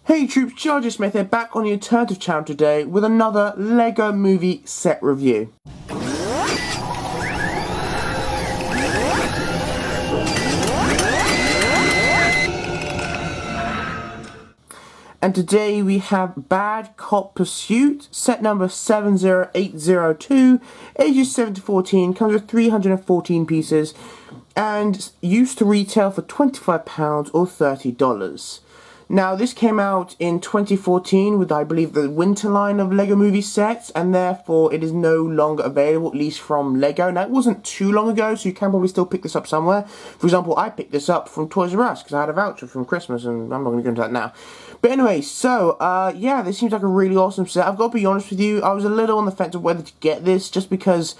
Hey troops, GeneralJSmith here, back on the Alternative channel today with another LEGO Movie set review. And today we have Bad Cop Pursuit, set number 70802, ages 7 to 14, comes with 314 pieces, and used to retail for £25 or $30. Now, this came out in 2014 with, I believe, the winter line of LEGO Movie sets, and therefore it is no longer available, at least from LEGO. Now, it wasn't too long ago, so you can probably still pick this up somewhere. For example, I picked this up from Toys R Us, because I had a voucher from Christmas, and I'm not going to go into that now. But anyway, so, yeah, this seems like a really awesome set. I've got to be honest with you, I was a little on the fence of whether to get this, just because,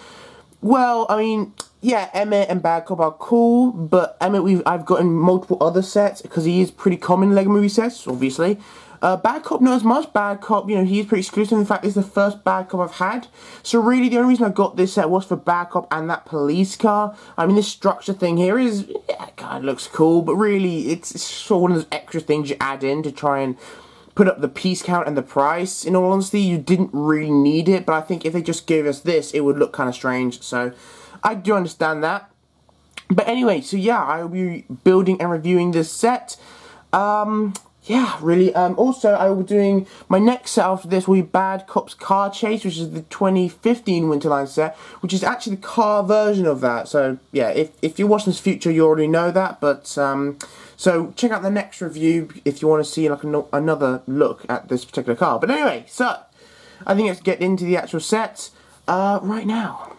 well, I mean, yeah, Emmett and Bad Cop are cool, but Emmett I've gotten multiple other sets, because he is pretty common in LEGO Movie sets, obviously. Bad Cop, not as much. Bad Cop, you know, he is pretty exclusive. In fact, it's the first Bad Cop I've had. So really, the only reason I got this set was for Bad Cop and that police car. I mean, this structure thing here is, yeah, it kind of looks cool, but really, it's sort of one of those extra things you add in to try and put up the piece count and the price. In all honesty, you didn't really need it, but I think if they just gave us this, it would look kind of strange. So I do understand that. But anyway, so yeah, I will be building and reviewing this set. Yeah, really. Also, I will be doing my next set after this will be Bad Cop's Car Chase, which is the 2015 Winterline set, which is actually the car version of that. So yeah, if you're watching this future, you already know that. But so check out the next review if you want to see like another look at this particular car. But anyway, so I think let's get into the actual set right now.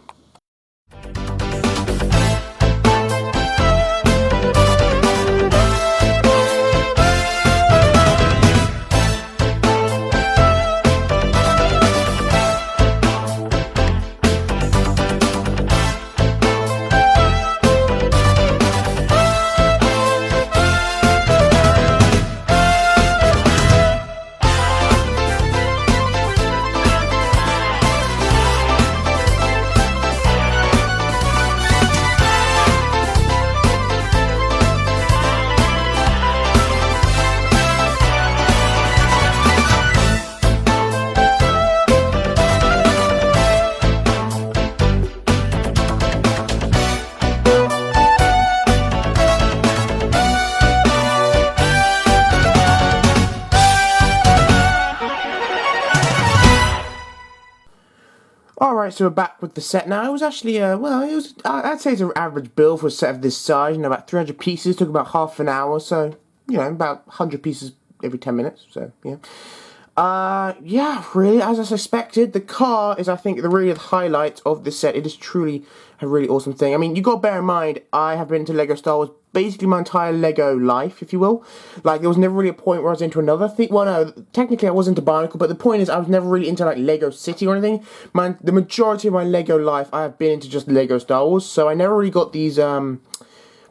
Alright, so we're back with the set now. It was actually, well, it was, I'd say it's an average build for a set of this size. You know, about 300 pieces, took about half an hour, so, you know, about 100 pieces every 10 minutes, so, yeah. Yeah, really, as I suspected, the car is, I think, really the highlight of this set. It is truly a really awesome thing. I mean, you got to bear in mind, I have been into LEGO Star Wars basically my entire LEGO life, if you will. Like, there was never really a point where I was into another thing. Well, no, technically I was into Bionicle, but the point is I was never really into, like, LEGO City or anything. The majority of my LEGO life, I have been into just LEGO Star Wars, so I never really got these,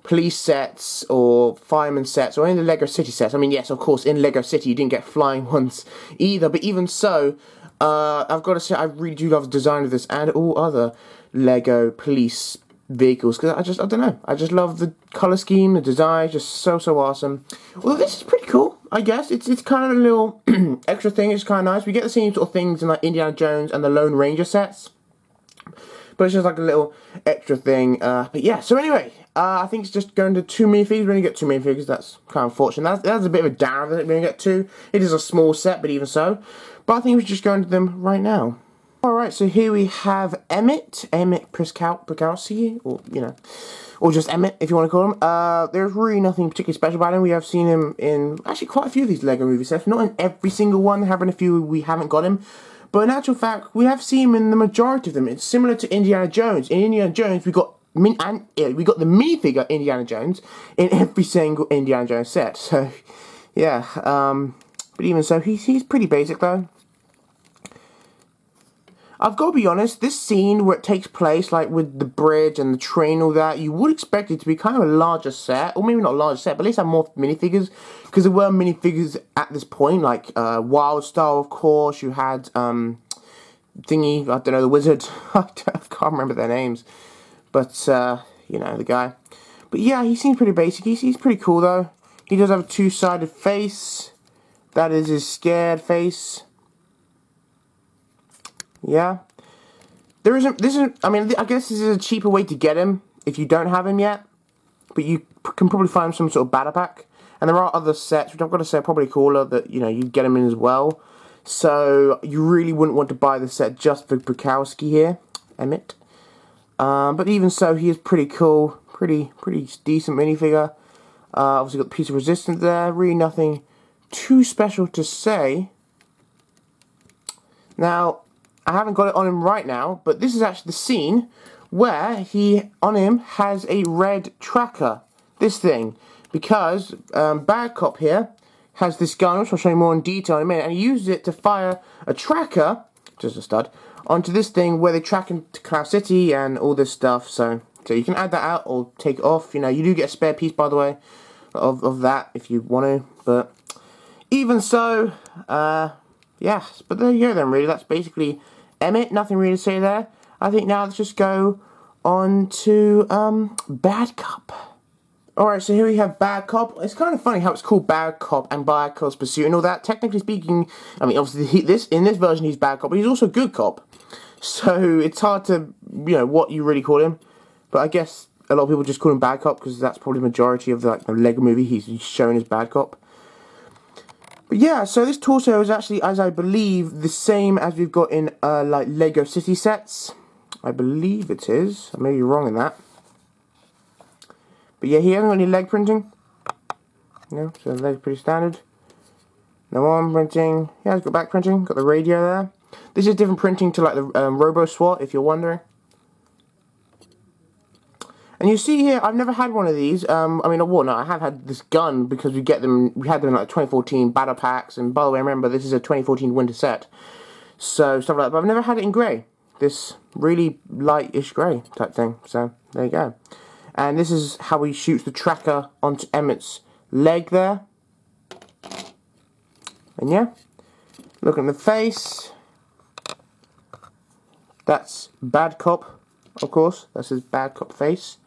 police sets or fireman sets or any of the LEGO City sets. I mean, yes, of course, in LEGO City you didn't get flying ones either, but even so, I've got to say I really do love the design of this and all other LEGO police vehicles, because I don't know, I just love the colour scheme, the design, just so awesome. Well, this is pretty cool, I guess. It's kind of a little extra thing. It's kind of nice. We get the same sort of things in like Indiana Jones and the Lone Ranger sets, but it's just like a little extra thing. But yeah, so anyway, I think it's just going to 2 minifigures. We only get 2 minifigures, that's kind of unfortunate. That's a bit of a down of it, we only get 2. It is a small set, but even so. But I think we should just go into them right now. Alright, so here we have Emmett Priskowski, or, you know, or just Emmett, if you want to call him. There's really nothing particularly special about him. We have seen him in, actually, quite a few of these LEGO movie sets. Not in every single one, having a few we haven't got him. But in actual fact, we have seen him in the majority of them. It's similar to Indiana Jones. In Indiana Jones, we got the minifigure Indiana Jones in every single Indiana Jones set. So, yeah. But even so, he's pretty basic, though. I've got to be honest, this scene where it takes place, like with the bridge and the train and all that, you would expect it to be kind of a larger set, or maybe not a larger set, but at least have more minifigures, because there were minifigures at this point, like Wildstar, of course. You had thingy, I don't know, the wizard, I can't remember their names, but you know, the guy. But yeah, he seems pretty basic. He's pretty cool though. He does have a two-sided face. That is his scared face. Yeah. I mean, I guess this is a cheaper way to get him if you don't have him yet. But you can probably find some sort of battle pack. And there are other sets, which I've got to say are probably cooler, that, you know, you get them in as well. So, you really wouldn't want to buy the set just for Bukowski here, Emmett. But even so, he is pretty cool. Pretty decent minifigure. Obviously got the piece of resistance there. Really nothing too special to say. Now, I haven't got it on him right now, but this is actually the scene where he, on him, has a red tracker. This thing. Because Bad Cop here has this gun, which I'll show you more in detail in a minute, and he uses it to fire a tracker, just a stud, onto this thing where they track him to Cloud City and all this stuff. So you can add that out or take it off. You know, you do get a spare piece, by the way, of that if you want to. But even so, yeah. But there you go then, really. That's basically Emmett. Nothing really to say there. I think now let's just go on to Bad Cop. Alright, so here we have Bad Cop. It's kind of funny how it's called Bad Cop and Bad Cop's Pursuit and all that. Technically speaking, I mean, obviously, in this version he's Bad Cop, but he's also Good Cop. So, it's hard to, you know, what you really call him. But I guess a lot of people just call him Bad Cop because that's probably the majority of the Lego movie he's shown as Bad Cop. But yeah, so this torso is actually, as I believe, the same as we've got in, like, Lego City sets. I believe it is. I may be wrong in that. But yeah, he hasn't got any leg printing. No, so the leg's pretty standard. No arm printing. Yeah, he's got back printing. Got the radio there. This is different printing to like the Robo SWAT, if you're wondering. And you see here, I've never had one of these. I mean, well, no, I have had this gun because we had them in like 2014 battle packs. And by the way, remember, this is a 2014 winter set. So, stuff like that. But I've never had it in grey. This really lightish grey type thing. So, there you go. And this is how he shoots the tracker onto Emmett's leg there. And yeah, look at the face. That's Bad Cop, of course. That's his Bad Cop face.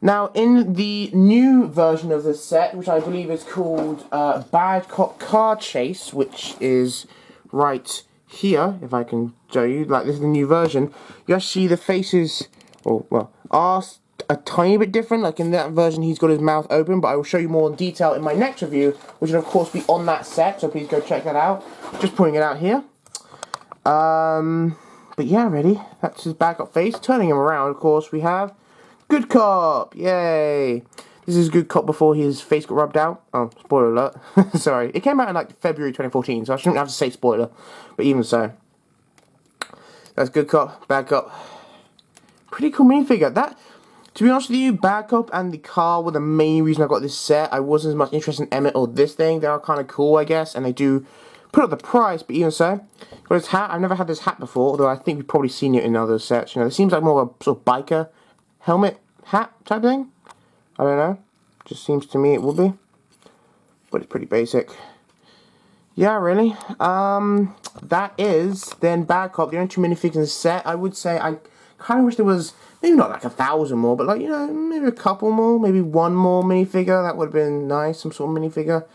Now, in the new version of this set, which I believe is called Bad Cop Car Chase, which is right here, if I can show you, like this is the new version, you actually see the faces, or, well, are a tiny bit different. Like in that version he's got his mouth open, but I will show you more in detail in my next review, which will of course be on that set, so please go check that out. Just putting it out here. But yeah, ready? That's his Bad Cop face. Turning him around, of course, we have Good Cop. Yay! This is Good Cop before his face got rubbed out. Oh, spoiler alert. Sorry. It came out in like February 2014, so I shouldn't have to say spoiler. But even so. That's Good Cop, Bad Cop. Pretty cool minifigure. That, to be honest with you, Bad Cop and the car were the main reason I got this set. I wasn't as much interested in Emmett or this thing. They are kind of cool, I guess, and they do put up the price, but even so. Got his hat. I've never had this hat before, although I think we've probably seen it in other sets. You know, it seems like more of a sort of biker helmet hat type thing. I don't know. Just seems to me it will be. But it's pretty basic. Yeah, really. That is then Bad Cop. The only two minifigures in the set. I would say I kind of wish there was maybe not like 1,000 more, but like, you know, maybe a couple more, maybe one more minifigure. That would have been nice, some sort of minifigure.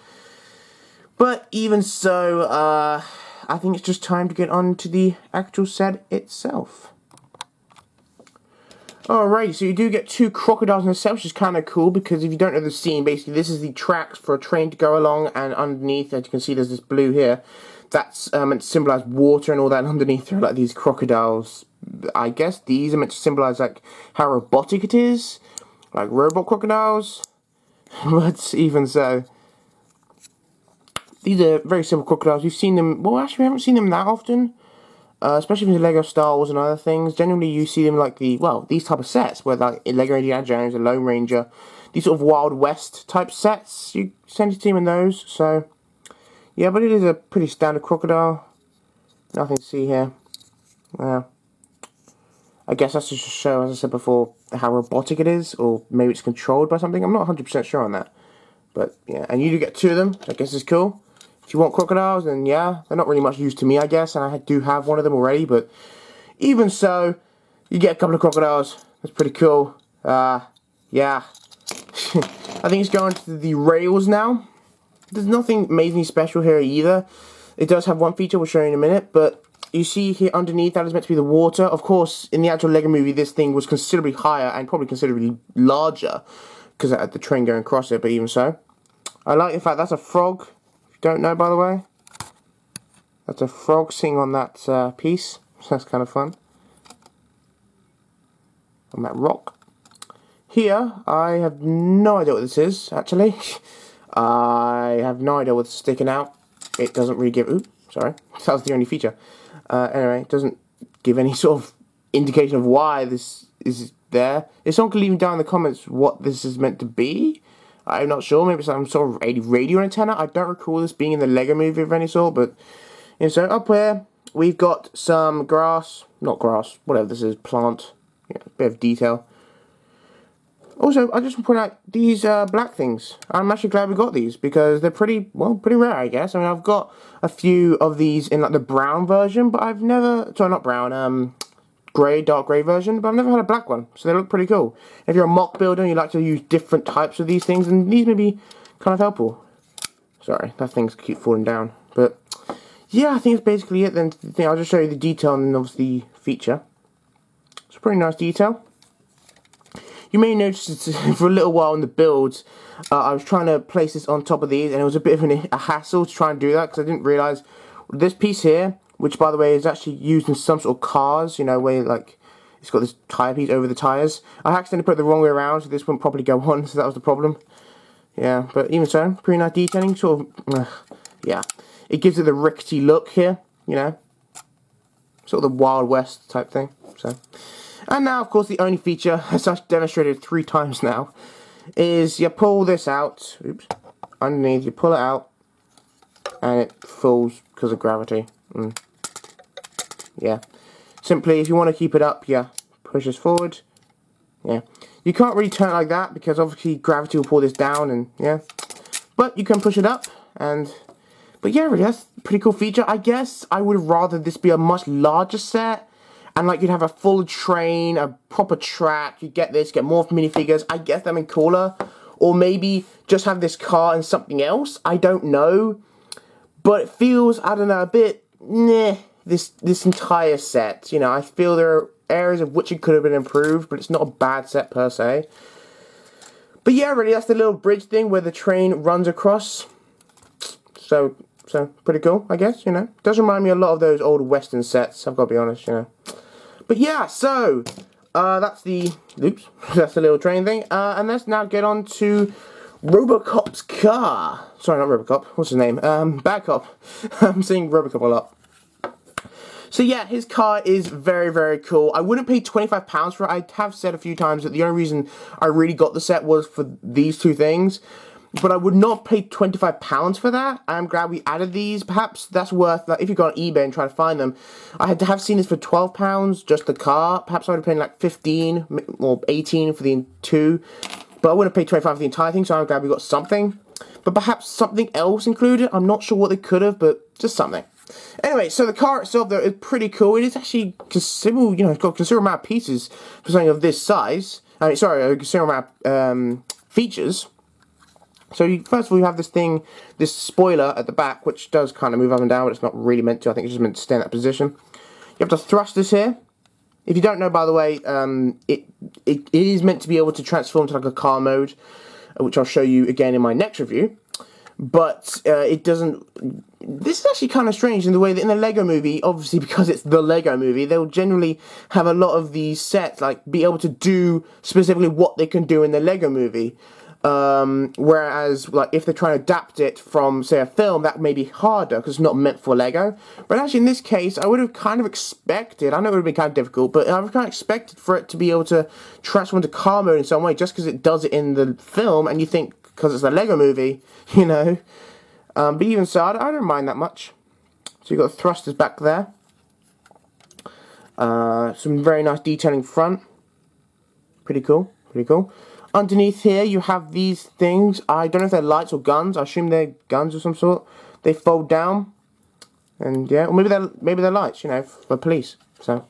But even so, I think it's just time to get on to the actual set itself. Alright, so you do get two crocodiles in the set, which is kind of cool, because if you don't know the scene, basically this is the tracks for a train to go along, and underneath, as you can see, there's this blue here. That's meant to symbolize water and all that, and underneath there are like these crocodiles. I guess these are meant to symbolize like how robotic it is, like robot crocodiles. But even so, these are very simple crocodiles. We've seen them, well actually we haven't seen them that often. Especially in Lego Star Wars and other things. Generally you see them like these type of sets, where like in Lego Indiana Jones, a Lone Ranger, these sort of Wild West type sets, you tend to see them in those, so yeah, but it is a pretty standard crocodile. Nothing to see here. Well, I guess that's just to show, as I said before, how robotic it is, or maybe it's controlled by something. I'm not 100% sure on that. But yeah, and you do get two of them, which I guess is cool. If you want crocodiles, then yeah, they're not really much use to me, I guess, and I do have one of them already, but even so, you get a couple of crocodiles. That's pretty cool. Yeah. I think it's going to the rails now. there's nothing amazingly special here either. It does have one feature we'll show you in a minute, but you see here underneath that is meant to be the water. Of course, in the actual Lego movie, this thing was considerably higher and probably considerably larger because I had the train going across it, but even so. I like the fact that's a frog, if you don't know, by the way. That's a frog sitting on that piece, so that's kind of fun. On that rock. Here, I have no idea what this is, actually. I have no idea what's sticking out. It doesn't really give... Oops, sorry. That was the only feature. Anyway, it doesn't give any sort of indication of why this is there. If someone could leave me down in the comments what this is meant to be, I'm not sure. Maybe it's some sort of a radio antenna. I don't recall this being in the Lego movie of any sort, but... And so up here, we've got some grass. Not grass, whatever this is, plant. Yeah, a bit of detail. Also, I just want to point out these black things. I'm actually glad we got these because they're pretty rare, I guess. I mean, I've got a few of these in like the brown version, but I've never, sorry, not brown, grey, dark grey version, but I've never had a black one, so they look pretty cool. If you're a mock builder and you like to use different types of these things, then these may be kind of helpful. Sorry, that thing's keep falling down. But yeah, I think it's basically it. Then I'll just show you the detail and obviously the feature. It's a pretty nice detail. You may notice for a little while in the builds, I was trying to place this on top of these, and it was a bit of a hassle to try and do that because I didn't realise this piece here, which by the way is actually used in some sort of cars, you know, where like it's got this tyre piece over the tyres. I accidentally put it the wrong way around, so this wouldn't properly go on, so that was the problem. Yeah, but even so, pretty nice detailing, sort of, yeah. It gives it the rickety look here, you know, sort of the Wild West type thing, so... And now, of course, the only feature, as I've demonstrated 3 times now, is you pull this out, oops, underneath, you pull it out, and it falls because of gravity. Yeah. Simply, if you want to keep it up, yeah, push this forward. Yeah. You can't really turn it like that, because obviously gravity will pull this down, and yeah. But you can push it up, and... But yeah, really, that's a pretty cool feature. I guess I would rather this be a much larger set. And like you'd have a full train, a proper track, you get this, get more minifigures, I guess them in cooler. Or maybe just have this car and something else, I don't know. But it feels, I don't know, a bit, this entire set. You know, I feel there are areas of which it could have been improved, but it's not a bad set per se. But yeah, really, that's the little bridge thing where the train runs across. So pretty cool, I guess, you know. Does remind me a lot of those old Western sets, I've got to be honest, you know. But yeah, so, that's the, oops, that's the little train thing. And let's now get on to Robocop's car. Sorry, not Robocop, what's his name? Bad Cop. I'm saying Robocop a lot. So yeah, his car is very, very cool. I wouldn't pay £25 for it. I have said a few times that the only reason I really got the set was for these 2 things. But I would not pay £25 for that. I'm glad we added these. Perhaps that's worth, like, if you go on eBay and try to find them. I had to have seen this for £12, just the car. Perhaps I would have paid like 15 or 18 for the 2. But I wouldn't pay 25 for the entire thing, so I'm glad we got something. But perhaps something else included. I'm not sure what they could have, but just something. Anyway, so the car itself, though, is pretty cool. It is actually considerable, you know, it's got a considerable amount of pieces for something of this size. I mean, sorry, a considerable amount of features. So first of all, you have this thing, this spoiler at the back, which does kind of move up and down, but it's not really meant to. I think it's just meant to stay in that position. You have the thrusters here. If you don't know, by the way, it is meant to be able to transform to like a car mode, which I'll show you again in my next review. But it doesn't... This is actually kind of strange in the way that in the Lego movie, obviously because it's the Lego movie, they'll generally have a lot of these sets, like, be able to do specifically what they can do in the Lego movie. Whereas, like, if they're trying to adapt it from, say, a film, that may be harder, because it's not meant for Lego. But actually, in this case, I would have kind of expected, I know it would have been kind of difficult, but I would have kind of expected for it to be able to transform into car mode in some way, just because it does it in the film, and you think, because it's a Lego movie, you know. But even so, I don't mind that much. So you've got the thrusters back there. Some very nice detailing front. Pretty cool, pretty cool. Underneath here, you have these things. I don't know if they're lights or guns. I assume they're guns of some sort. They fold down, and yeah, or maybe they're lights. You know, for police. So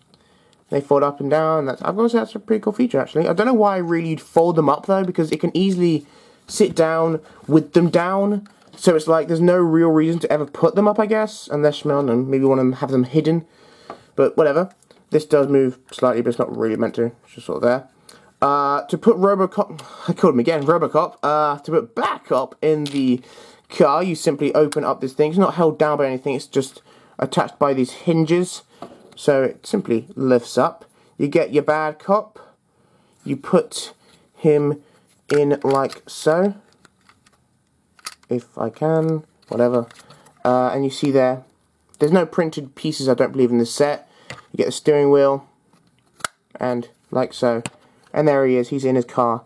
they fold up and down. I've got to say that's a pretty cool feature actually. I don't know why really you'd fold them up though, because it can easily sit down with them down. So it's like there's no real reason to ever put them up, I guess, unless you know, maybe want to have them hidden. But whatever. This does move slightly, but it's not really meant to. It's just sort of there. To put Robocop, I called him again, Robocop. To put Backup in the car, you simply open up this thing. It's not held down by anything. It's just attached by these hinges. So it simply lifts up. You get your bad cop. You put him in like so. If I can, whatever. And you see there's no printed pieces, I don't believe, in this set. You get the steering wheel, and like so. And there he is, he's in his car.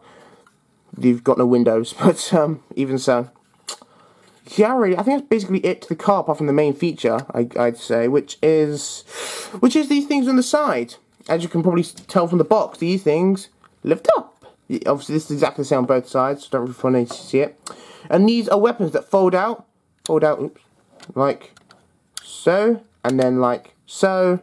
You've got no windows, but even so. Yeah, really, I think that's basically it to the car, apart from the main feature, I'd say, which is these things on the side. As you can probably tell from the box, these things lift up. Obviously, this is exactly the same on both sides, so don't really want to see it. And these are weapons that fold out, oops, like so, and then like so.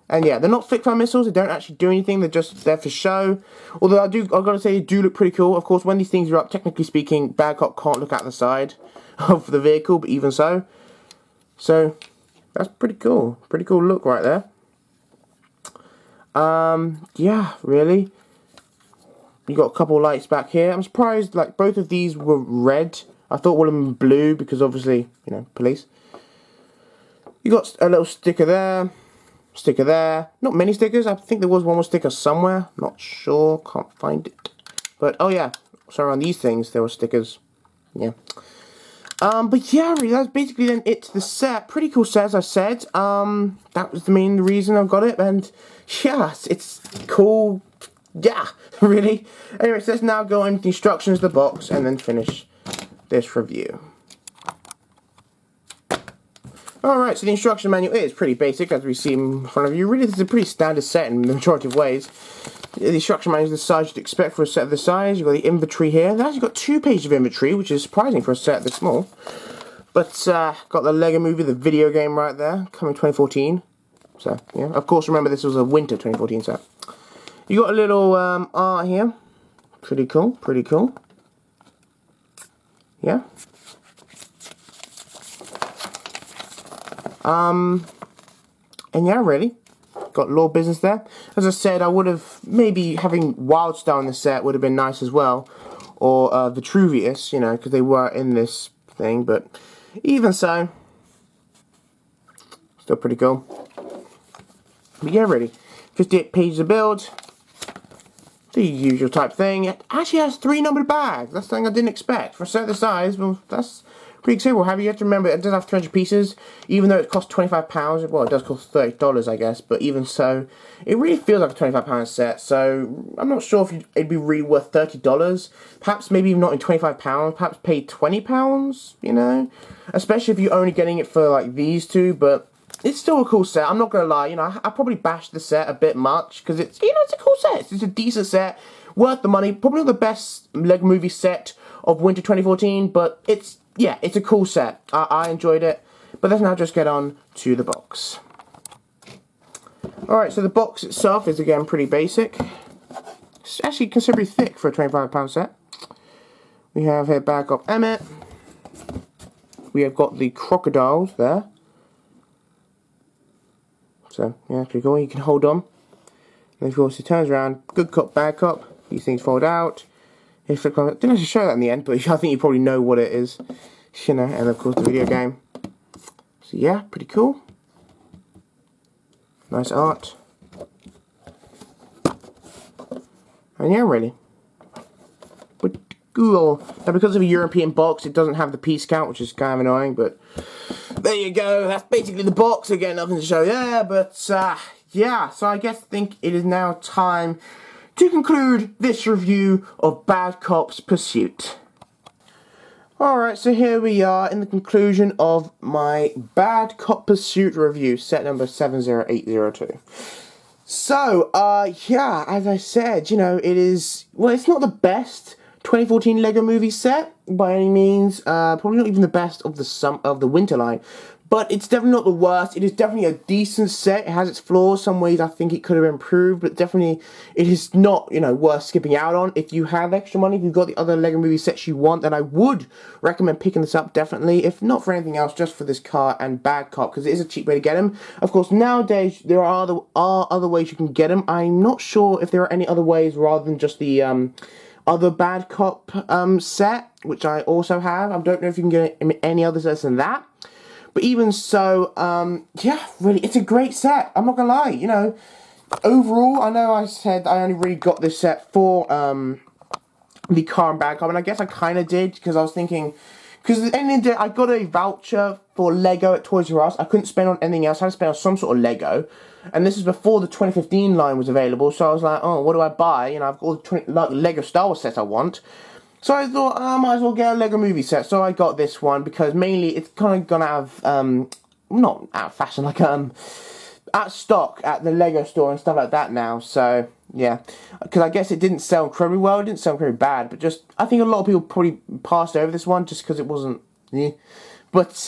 And yeah, they're not flick-fire missiles, they don't actually do anything, they're just there for show. Although I've got to say, they do look pretty cool. Of course, when these things are up, technically speaking, Bad Cop can't look out the side of the vehicle, but even so. So, that's pretty cool. Pretty cool look right there. Yeah, really. You got a couple of lights back here. I'm surprised, like, both of these were red. I thought one of them blue, because obviously, you know, police. You got a little sticker there. Sticker there. Not many stickers. I think there was one more sticker somewhere. Not sure. Can't find it. But, oh yeah. So around these things, there were stickers. Yeah. But yeah, really, that's basically then it to the set. Pretty cool set, as I said. That was the main reason I got it. And, yeah, it's cool. Yeah, really. Anyway, so let's now go into the instructions of the box and then finish this review. Alright, so the instruction manual is pretty basic, as we see in front of you. Really, this is a pretty standard set in the majority of ways. The instruction manual is the size you'd expect for a set of this size. You've got the inventory here. They've actually got 2 pages of inventory, which is surprising for a set this small. But, got the Lego Movie, the video game right there, coming 2014. So, yeah. Of course, remember, this was a winter 2014 set. You got a little art here. Pretty cool, pretty cool. Yeah. And yeah, really, got law business there. As I said, I would have, maybe having Wildstar in the set would have been nice as well. Or Vitruvius, you know, because they were in this thing. But even so, still pretty cool. But yeah, really, 58 pages of build. The usual type thing. It actually has 3 numbered bags. That's something I didn't expect. For a set this size, well, that's pretty exciting. However, you have to remember, it does have 300 pieces, even though it costs £25. Well, it does cost $30, I guess, but even so, it really feels like a £25 set, so I'm not sure if it'd be really worth $30. Perhaps maybe even not in £25, perhaps pay £20, you know? Especially if you're only getting it for, like, these two, but it's still a cool set. I'm not going to lie, you know, I probably bashed the set a bit much, because it's, you know, it's a cool set. It's a decent set, worth the money, probably not the best Lego Movie set of winter 2014, but it's, yeah, it's a cool set. I enjoyed it. But let's now just get on to the box. Alright, so the box itself is, again, pretty basic. It's actually considerably thick for a £25 set. We have here Backup Emmett. We have got the crocodiles there. So, yeah, pretty cool. You can hold on. And of course, it turns around. Good cop, bad cop. These things fold out. Didn't actually show that in the end, but I think you probably know what it is. You know, and of course the video game. So yeah, pretty cool. Nice art. And yeah, really. But cool. Now, because of a European box, it doesn't have the piece count, which is kind of annoying, but there you go. That's basically the box. Again, nothing to show there, but yeah, so I think it is now time to conclude this review of Bad Cop's Pursuit. Alright, so here we are in the conclusion of my Bad Cop Pursuit review, set number 70802. So, yeah, as I said, you know, it is, well, it's not the best 2014 Lego Movie set by any means. Probably not even the best of the winter line, but it's definitely not the worst. It is definitely a decent set. It has its flaws. Some ways I think it could have improved, but definitely it is not, you know, worth skipping out on. If you have extra money, if you've got the other Lego Movie sets you want, then I would recommend picking this up, definitely. If not for anything else, just for this car and bad cop, because it is a cheap way to get them. Of course, nowadays there are other ways you can get them. I'm not sure if there are any other ways rather than just the other bad cop set, which I also have. I don't know if you can get any other sets than that. But even so, yeah, really, it's a great set. I'm not gonna lie, you know. Overall, I know I said I only really got this set for the car and bad cop, and I guess I kind of did, because I was thinking, because at the end of the day, I got a voucher for Lego at Toys R Us. I couldn't spend on anything else. I had to spend on some sort of Lego. And this is before the 2015 line was available, so I was like, oh, what do I buy? You know, I've got all the Lego Star Wars sets I want. So I thought, I might as well get a Lego Movie set. So I got this one, because mainly it's kind of gone out of, not out of fashion, like, out of stock at the Lego store and stuff like that now. So, yeah. Because I guess it didn't sell incredibly well, it didn't sell incredibly bad, but just, I think a lot of people probably passed over this one, just because it wasn't, But,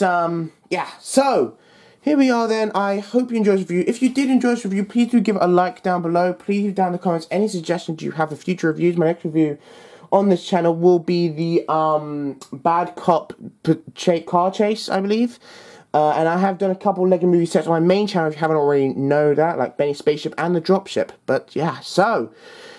yeah, so here we are then. I hope you enjoyed this review. If you did enjoy this review, please do give it a like down below. Please leave down in the comments any suggestions you have for future reviews. My next review on this channel will be the Bad Cop car chase, I believe. And I have done a couple Lego Movie sets on my main channel if you haven't already know that, like Benny's Spaceship and the Dropship. But yeah, so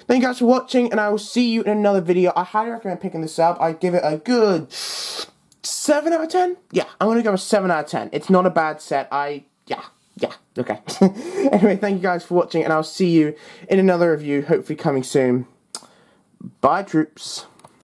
thank you guys for watching, and I will see you in another video. I highly recommend picking this up. I give it a good 7 out of 10? Yeah, I'm going to go a 7 out of 10. It's not a bad set. Yeah, okay. Anyway, thank you guys for watching, and I'll see you in another review, hopefully coming soon. Bye, troops.